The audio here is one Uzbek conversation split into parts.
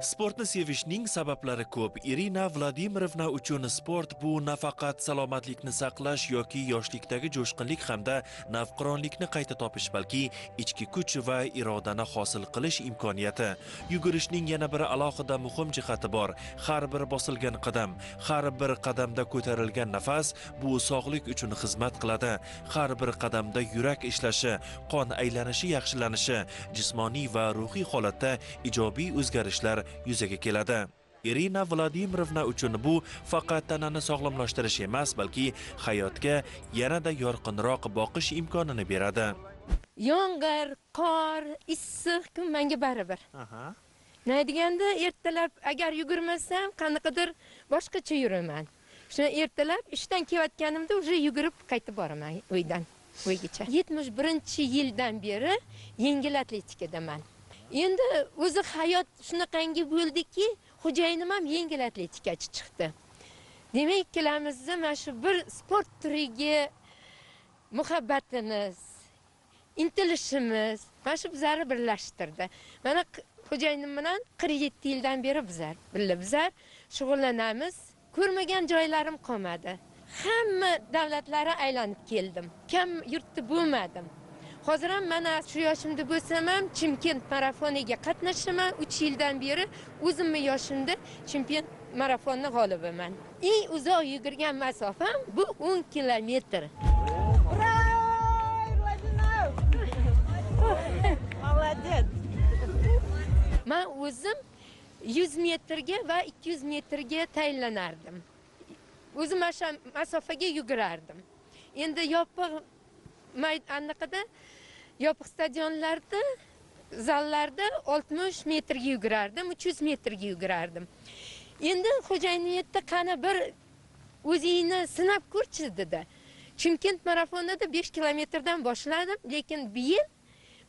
Sportni sevishning sabablari ko'p. Irina Vladimirovna uchun sport bu nafaqat salomatlikni saqlash yoki yoshlikdagi jo'shqinlik hamda navqironlikni qayta topish, balki ichki kuch va irodani hosil qilish imkoniyati. Yugurishning yana bir alohida muhim jihati bor. Har bir bosilgan qadam, har bir qadamda ko'tarilgan nafas bu sog'lik uchun xizmat qiladi. Har bir qadamda yurak ishlashi, qon aylanishi yaxshilanishi, jismoniy va ruhiy holatda ijobiy o'zgarishlar yuzaga keladi. Irina Vladimirovna uchun bu faqat tanani sog'lomlashtirish emas, balki hayotga yanada yorqinroq boqish imkonini beradi. Yomg'ir, qor, issiq kun menga baribir. Nima deganda ertalab agar yugurmasam, qanaqadir boshqacha yuraman. Shuni ertalab ishdan kelayotganimda uje yugurib qaytib boraman uydan uygacha. 71-yildan beri yengil atletikaman. Endi o'zi hayot shunaqangi bo'ldiki, xo'jayinim ham yengil atletikachi chiqdi. Demak, ikkalamizda mana shu bir sport turiga muhabbatimiz, intilishimiz mana shu bizlarni birlashtirdi. Mana xo'jayinim bilan 47 yildan beri bizlar shug'ullanamiz. Ko'rmagan joylarim qolmadi. Hamma davlatlarni aylanib keldim. Kam yurtda bo'lmadim. Hozir ham mana shu yoshimda bo'lsam ham Chimkent marafoniga qatnashaman. 3 yildan beri o'zimning yoshimda Chimkent marafonining g'olibiman. Eng uzoq yugurgan masofam bu 10 kilometr. Молодец. Men o'zim 100 metrga va 200 metrga tayinlanardim. O'zim o'sha masofaga yugurardim. Endi yopiq maydonlarda, yopiq stadionlarda, zallarda 60 metrga yugurardim, 300 metrga yugurardim. Endi xo'jayinim aytdi, qani bir o'zingni sinab ko'rchi dedi. Chimkent marafonida 5 kilometrdan boshladim, lekin bu yil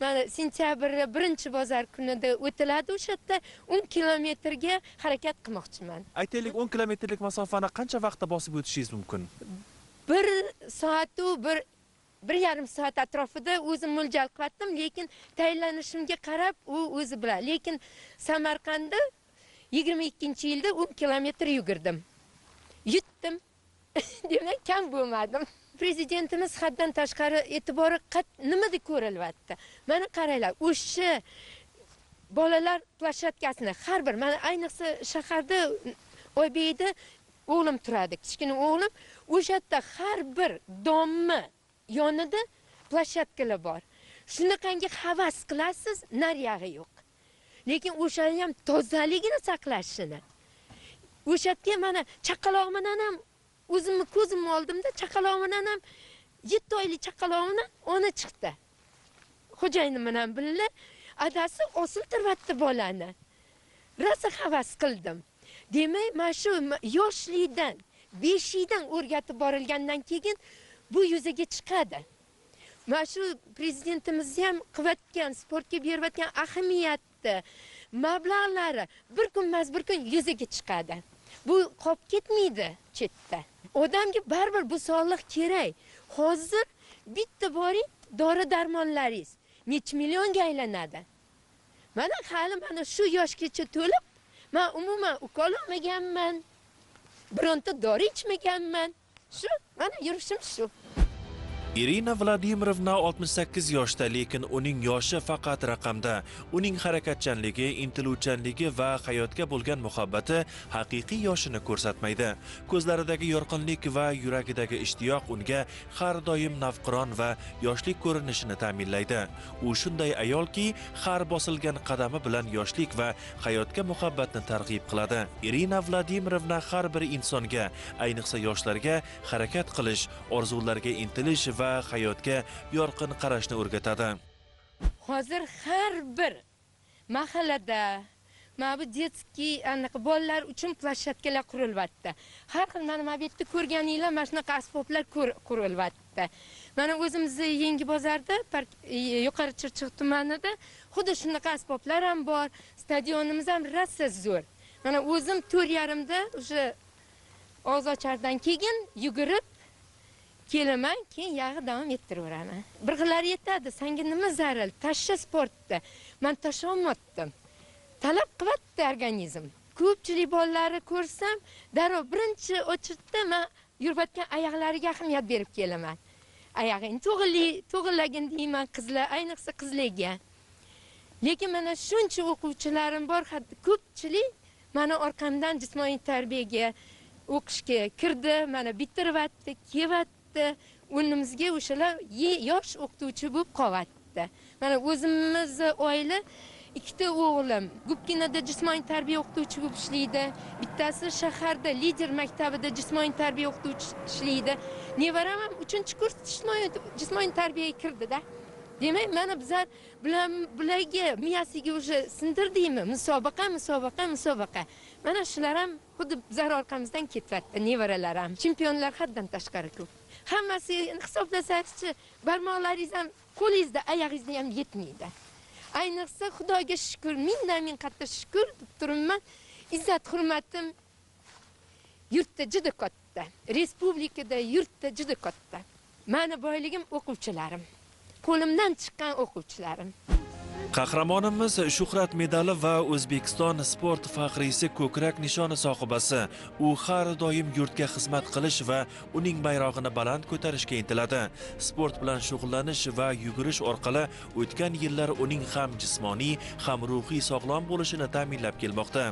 mana sentyabr 1-bozor kunida o'tiladi, o'sha yerda 10 kilometrga harakat qilmoqchiman. Aytaylik, 10 kilometrlik masofani qancha vaqtda bosib o'tishingiz mumkin? 1 soat u 1,5 soat atrofida o'zim mo'ljal qildim, lekin tayinlanishimga qarab u o'zi bilan. Lekin Samarqandda 22-yilda 10 kilometr yugurdim. Yutdim. Demak, kam bo'lmadim. Prezidentimiz haddan tashqari e'tibori nimada ko'rilyapti? Mana qaranglar, o'sha bolalar plashatkasini har bir, mana ayniqsa shaharda Oybeyda o'g'lim turadi, kichkina o'g'lim, o'sha yerda har bir domni yonida plashatkalar bor. Shunaqangi havas qilasiz, nariyog'i yo'q. Lekin o'shani ham tozaligini saqlashini. O'sha yerga mana chaqaloqman ham o'zimni ko'zimni oldimda chaqaloqman ham 7 oylik chaqaloqman ona chiqdi. Xo'jayinim bilan birga adasi osiltiribdi bolani. Rosa havas qildim. Demak, mana shu yoshlikdan, 5 yildan o'rgatib borilgandan keyin bu yuzaga chiqadi. Mana shu prezidentimiz ham qilayotgan, sportga berayotgan ahamiyatni, mablag'lari bir kunmas bir kun yuzaga chiqadi. Bu qolib ketmaydi chetda. Odamga baribir bu sog'liq kerak. Hozir bitta boring, dori-darmonlaringiz necha millionga aylanadi. Mana hali mana shu yoshgacha to'lib, men umuman ukol olmaganman. Bironta dori ichmaganman. Shu, mana yurishim shu. Irina Vladimirovna 68 yoshda, lekin uning yoshi faqat raqamda. Uning harakatchanligi, intiluvchanligi va hayotga bo'lgan muhabbati haqiqiy yoshini ko'rsatmaydi. Ko'zlaridagi yorqinlik va yuragidagi ishtiyoq unga har doim navqiron va yoshlik ko'rinishini ta'minlaydi. U shunday ayolki, har bosilgan qadami bilan yoshlik va hayotga muhabbatni targ'ib qiladi. Irina Vladimirovna har bir insonga, ayniqsa yoshlarga harakat qilish, orzularga intilish va hayotga yorqin qarashni o'rgatadi. Hozir har bir mahallada mana bu detskiy bolalar uchun plashatkalar qurilyapti. Har xil mana bu yerda ko'rganinglar mana shunaqa asboblar qurilyapti. Mana o'zimizning Yangi bozorda, Yuqori Chirchiq tumanida xuddi shunaqa asboblar ham bor. Stadionimiz ham rosa zo'r. Mana o'zim 4,5da o'sha Og'zochardan keyin yugurib kelaman, keyin yog'i davom ettiraveraman. Bir xillar yetadi, senga nima zaril? Tashla sportda. Men tasha olmadim. talab qilyapti organizm. Ko'pchilik bolalari ko'rsam, darrov birinchi o'chirtda men yurayotgan oyoqlariga ahamiyat berib kelaman. Oyog'ing to'g'rilagin deyman qizlar, ayniqsa qizlarga. Lekin mana shuncha o'quvchilarim bor, ko'pchilik mana orqamdan jismoniy tarbiyaga o'qishga kirdi, mana bitiryapti, kelyapti. O'rnimizga o'shalar yosh o'qituvchi bo'lib qolyapti. Mana o'zimiz oila ikkita o'g'lim Gubkinada jismoniy tarbiya o'qituvchi bo'lib ishlaydi. Bittasi shaharda Lider maktabida jismoniy tarbiya o'qituvchi ishlaydi. Nevaram ham 3-kurs jismoniy tarbiyaga kirdi-da. Demak, mana bizlar bularga miyasiga o'sha sindirdingmi? Musobaqa. Mana shular ham xuddi bizlar orqamizdan ketyapti, nevaralar ham. Chempionlar haddan tashqari ko'p. Hammasi hisoblasangiz-chi, barmoqlaringiz ham qo'lingizda, oyog'ingizda ham yetmaydi. Ayniqsa Xudoga shukr, ming qattiq shukr deb turibman. Izzat hurmatim yurtda juda katta. Respublikada yurtda juda katta. Meni boyligim o'quvchilarim. Qo'limdan chiqqan o'quvchilarim. Qahramonimiz Shuhrat medali va O'zbekiston sport faxriysi ko'krak nishoni sohibasi. U har doim yurtga xizmat qilish va uning bayrog'ini baland ko'tarishga intiladi. Sport bilan shug'ullanish va yugurish orqali o'tgan yillar uning ham jismoniy, ham ruhiy sog'lom bo'lishini ta'minlab kelmoqda.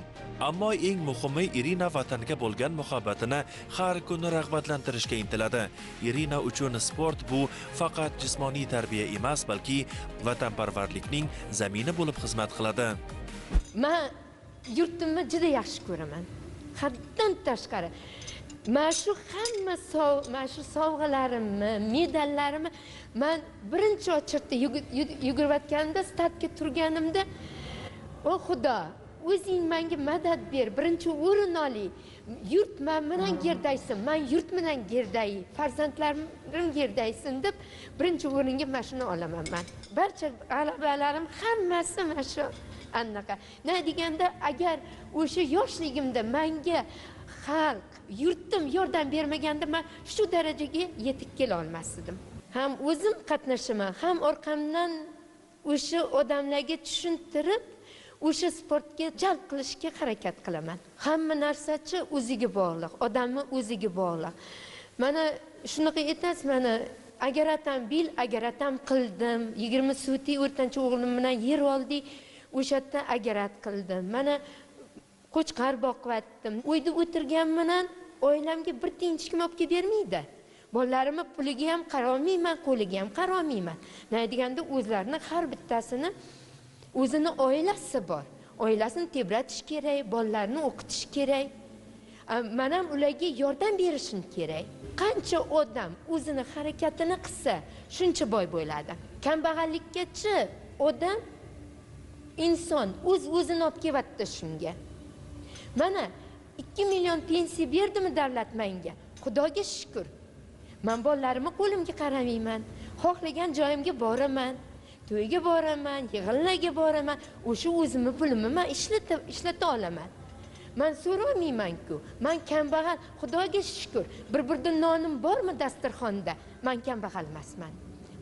Ammo eng muhimi Irina vatanga bo'lgan muhabbatini har kuni rag'batlantirishga intiladi. Irina uchun sport bu faqat jismoniy tarbiya emas, balki vatanparvarlikning zamini bo'lib xizmat qiladi. Men yurtimni juda yaxshi ko'raman. Haddan tashqari. Mana shu hamma sovg'alarimni, medallarimni men birinchi ochirtda yugurayotganda, startga turganimda, "O Xudo, o'zing menga madad ber, birinchi o'rin oling. Yurt men bilan gerdaysin, men yurt bilan gerday, farzandlarim gerdaysin" deb birinchi o'ringa mana shuni olaman men. Barcha g'alabalarim hammasi mana shu anaqa. Ne deganda, agar o'sha yoshligimda menga xalq, yurtim yordam bermaganda men shu darajaga yetib kela olmasdim. Ham o'zim qatnashaman, ham orqamdan o'sha odamlarga tushuntirib o'sha sportga jalb qilishga harakat qilaman. Hamma narsachi o'ziga bog'liq, odamning o'ziga bog'liq. Mana shunaqa aytasiz, mana agaratam bil, agaratam qildim. 20 suti o'rtancha o'g'lim bilan yer oldik, o'sha yerda agarat qildim. Mana qo'chqar boqvatdim. Uyda o'tirgan bilan oilamga bir tinchlik olib kelib bermaydi. Bolalarimni puliga ham qarolmayman, qo'liga ham qarolmayman. Nima deganda o'zlarini har bittasini o'zini oilasi bor. Oilasini tebratish kerak, bolalarini o'qitish kerak. Men ham ularga yordam berishim kerak. Qancha odam o'zini harakatini qilsa, shuncha boy bo'ladi. Kambag'allikkachi odam inson o'zini olib kelyapti shunga. Mana 2 million pensiya berdimi davlat menga? Xudoga shukr. Men bolalarimni qo'limga qaramayman. Xohlagan joyimga boraman. To'yga boraman, yig'inlarga boraman. O'sha o'zimni pulimni men ishlata olaman. Men so'ramayman-ku. Men kambag'al, Xudoga shukr. Bir-birda nonim bormi dasturxonda? Men kambag'al emasman.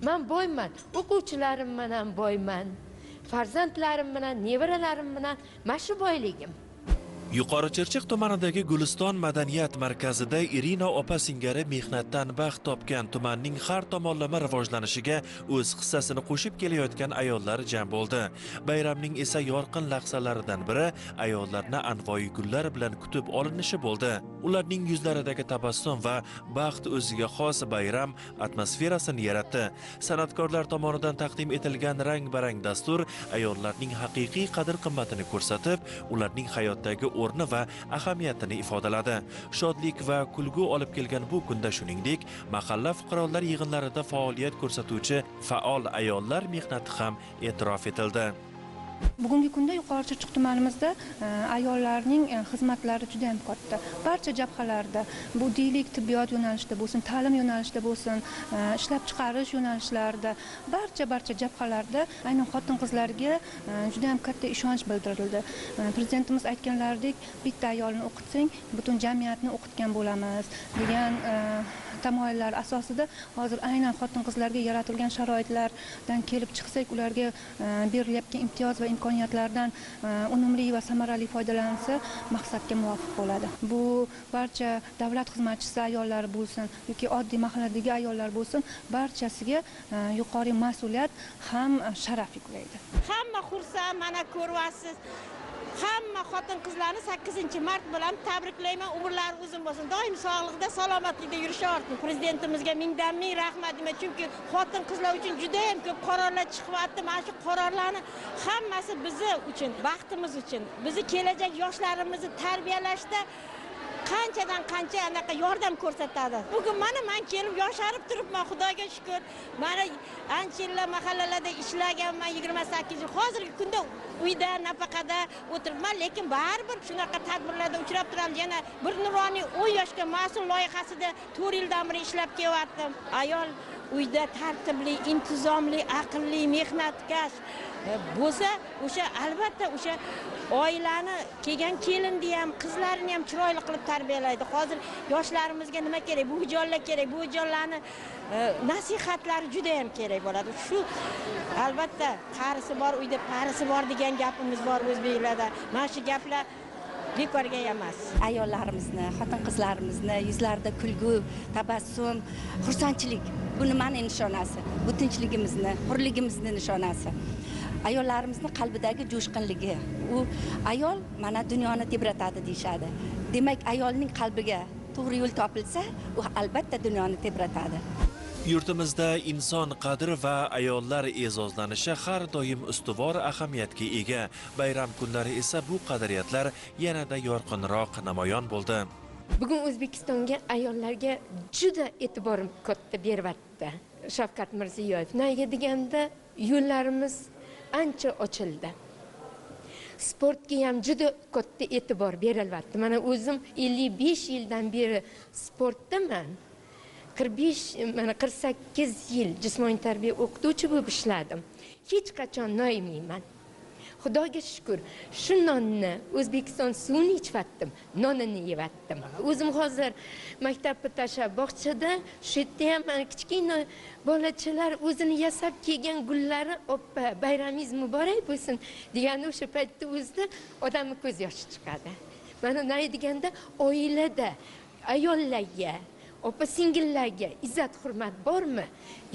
Men boyman, o'quvchilarim bilan boyman. Farzandlarim bilan, nevaralarim bilan mashu boyligim. Yuqori Chirchiq tumanidagi Guliston madaniyat markazida Irina opa singari mehnatdan baxt topgan tumanning har tomonlama rivojlanishiga o'z hissasini qo'shib kelayotgan ayollar jam bo'ldi. Bayramning esa yorqin lahzalaridan biri ayollarni anvoyi gullar bilan kutib olinishi bo'ldi. Ularning yuzlaridagi tabassum va baxt o'ziga xos bayram atmosferasini yaratdi. San'atkorlar tomonidan taqdim etilgan rang-barang dastur ayollarning haqiqiy qadr-qimmatini ko'rsatib, ularning hayotdagi o'rni va ahamiyatini ifodaladi. Shodlik va kulgu olib kelgan bu kunda shuningdek, mahalla fuqarolar yig'inlarida faoliyat ko'rsatuvchi faol ayollar mehnati ham e'tirof etildi. Bugungi kunda Yuqori Chirchiq tumanimizda ayollarning xizmatlari juda ham katta. Barcha jabhalarda, bu deylik tibbiyot yo'nalishida bo'lsin, ta'lim yo'nalishida bo'lsin, ishlab chiqarish yo'nalishlarida, barcha jabhalarda aynan xotin-qizlarga juda ham katta ishonch bildirildi. Prezidentimiz aytganlaridek, bitta ayolni o'qitsang, butun jamiyatni o'qitgan bo'lamiz degan tamoyillar asosida hozir aynan xotin-qizlarga yaratilgan sharoitlardan kelib chiqsak, ularga berilayotgan imtiyoz va imkoniyatlardan unumli va samarali foydalansa maqsadga muvofiq bo'ladi. Bu barcha davlat xizmatchisi ayollar bo'lsin yoki oddiy mahalladagi ayollar bo'lsin, barchasiga yuqori mas'uliyat ham sharaf yuklaydi. Hamma xursand, mana ko'ryapsiz. Hamma xotin-qizlarni 8-mart bilan tabriklayman. Umrlari uzun bo'lsin. Doim sog'likda, salomatlikda yurishaversin. Prezidentimizga mingdan-ming rahmat deyman. Chunki xotin-qizlar uchun juda ham ko'p qarorlar chiqyapti. Mana shu qarorlarni hammasi bizi uchun, baxtimiz uchun, bizni kelajak yoshlarimizni tarbiyalashda qanchadan qancha anaqa yordam ko'rsatadi. Bugun mana men kelib yosharib turibman, Xudoga shukr. Mana ancha yillar mahallalarda ishlaganman, 28 yil. Hozirgi kunda uyda, nafaqada o'tiribman, lekin baribir shunaqa tadbirlarda uchrab turamiz. Yana bir nuroniy 10 yoshga mas'ul loyihasida 4 yildan beri ishlab kelyaptim. Ayol uyda tartibli, intizomli, aqlli, mehnatkash bo'lsa, o'sha albatta o'sha oilani kelgan kelinni ham, qizlarini ham chiroyli qilib tarbiyalaydi. Hozir yoshlarimizga nima kerak? Bu jonlar kerak. Bu jonlarni nasihatlari juda ham kerak bo'ladi. Shu albatta qarisi bor, uyda parisi bor degan gapimiz bor o'zbeklarda. Mana shu gaplar bekorga emas. Ayollarimizni, xotin-qizlarimizni yuzlarida kulgu, tabassum, xursandchilik bu nimaning nishonasi? Bu tinchligimizni, hurligimizni nishonasi. Ayollarimizni qalbidagi jo'shqinligi. U ayol mana dunyoni tebratadi deyshadi. Demak, ayolning qalbiga to'g'ri yo'l topilsa, u albatta dunyoni tebratadi. Yurtimizda inson qadri va ayollar e'zozlanishi har doim ustuvor ahamiyatga ega. Bayram kunlari esa bu qadriyatlar yanada yorqinroq namoyon bo'ldi. Bugun O'zbekistonga ayollarga juda e'tibor katta beryapti Shavkat Mirziyoyev. Nega deganda yo'llarimiz ancha ochildi. Sportga ham juda katta e'tibor berilyapti. Mana o'zim 55 yildan beri sportdaman. 48 yil jismoniy tarbiya o'qituvchi bo'lib ishladim. Hech qachon noymayman. Xudoga shukr, shu nonni O'zbekiston suvini ichvatdim, nonini yevatdim. O'zim hozir maktabda tashlab bog'chada shu yerda ham kichkina bolachalar o'zini yasab kelgan gullari oppa bayramingiz muborak bo'lsin deganda o'sha paytda o'zida odamning ko'z yoshi chiqadi. Mana nima deganda oilada ayollarga, opa singillarga izzat hurmat bormi?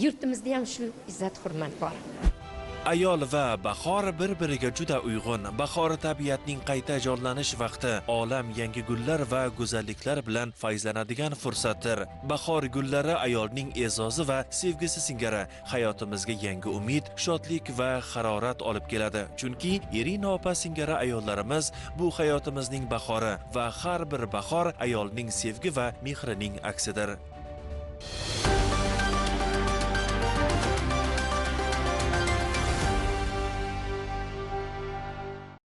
Yurtimizda ham shu izzat hurmat bor. Ayol va bahor bir-biriga juda uyg'un. Bahor tabiatning qayta jonlanish vaqti, olam yangi gullar va go'zalliklar bilan fayzlanadigan fursatdir. Bahor gullari ayolning e'zozi va sevgisi singari hayotimizga yangi umid, shodlik va harorat olib keladi. Chunki Irina opa singari ayollarimiz bu hayotimizning bahori va har bir bahor ayolning sevgi va mehrining aksidir.